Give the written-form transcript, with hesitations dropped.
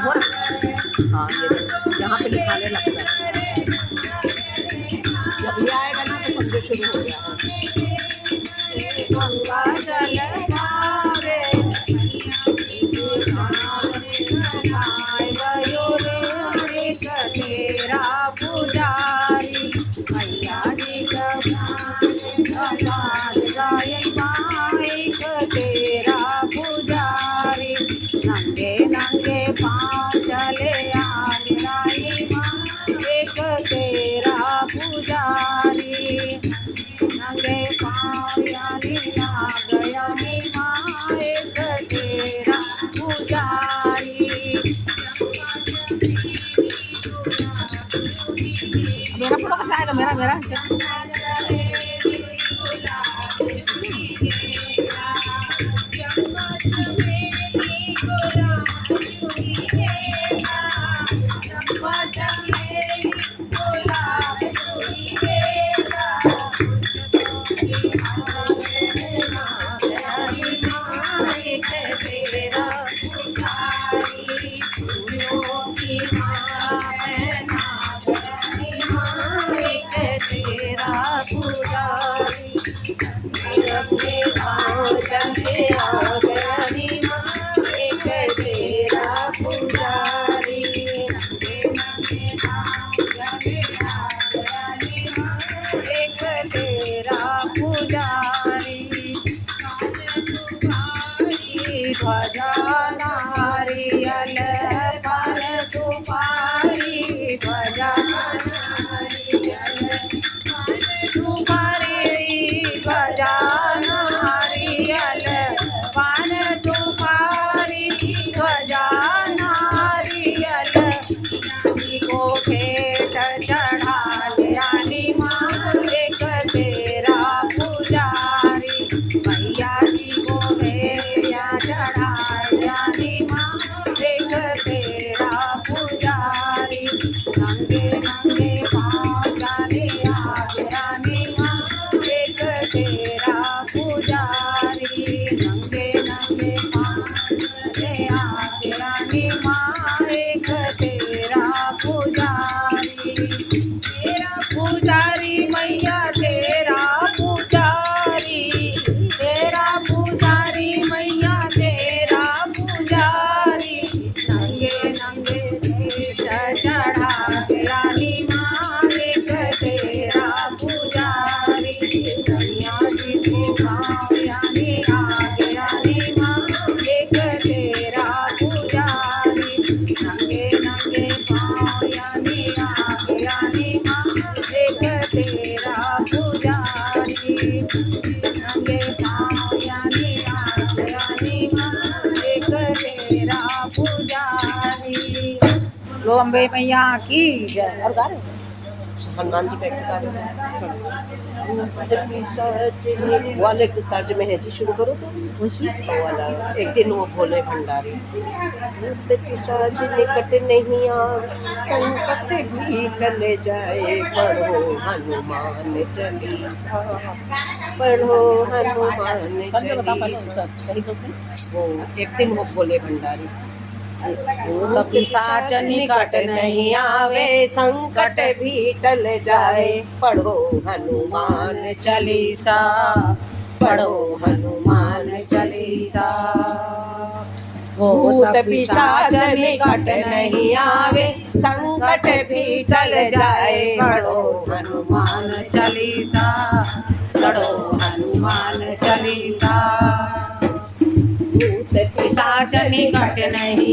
हो रहा। हाँ ये देखो यहाँ पे लिखाने लगता है, जब ये आएगा ना तो समझो शुरू हो गया है। गंगा जल धारे तेरा पुजारी मैया जी का माइक तेरा पुजारी नंगे नंगे पाँव चले आज राई माइक तेरा पुजारी नंगे पाँव यानी आ गया माइक तेरा पुजारी। मेरा फोटो कैसा आएगा? मेरा मेरा ध्वजा नारियल फल सुपारी ध्वजा सुपारी ध्वजा नारियल पान सुपारी ध्वजा नारियल को भेंट चढ़ा यानी माँ एक तेरा पुजारी मैया जी को भेंट चढ़ा यानी माँ एक तेरा पुजारी नंगे नंगे पाँव जाने आज रानी माँ एक तेरा पुजारी नंगे नंगे पाँव जाने आज रानी माँ एक तेरा पुजारी तेरा पुजारी मैया तेरा पुजारी तेरा पुजारी मैया तेरा पुजारी नंगे नंगे भेंट चढ़ा रानी माँ एक तेरा पुजारी मैया जी को पाँव यानी आज रानी माँ एक तेरा पुजारी नंगे नंगे पाँव यानी आज रानी माँ एक तेरा पुजारी नंगे पाँव यानी आज रानी माँ एक तेरा पुजारी। लो अम्बे मैया की जय। और गा रहे हनुमान जी बैठे वाले तर्ज में है जी, शुरू करो तो वाला एक दिन वो भोले भंडारी पिशाच निकट नहीं आ संकट भी टल जाए पढ़ो हनुमान चालीसा पढ़ो हनुमान चालीसा। वो एक दिन वो भोले भंडारी पिशाच निकट नहीं आवे संकट भी टल जाए पढ़ो हनुमान चालीसा पढ़ो हनुमान चालीसा। भूत पिशाच निकट नहीं आवे संकट भी टल जाए पढ़ो हनुमान चालीसा पढ़ो हनुमान चालीसा। भूत पिशाच निकट नहीं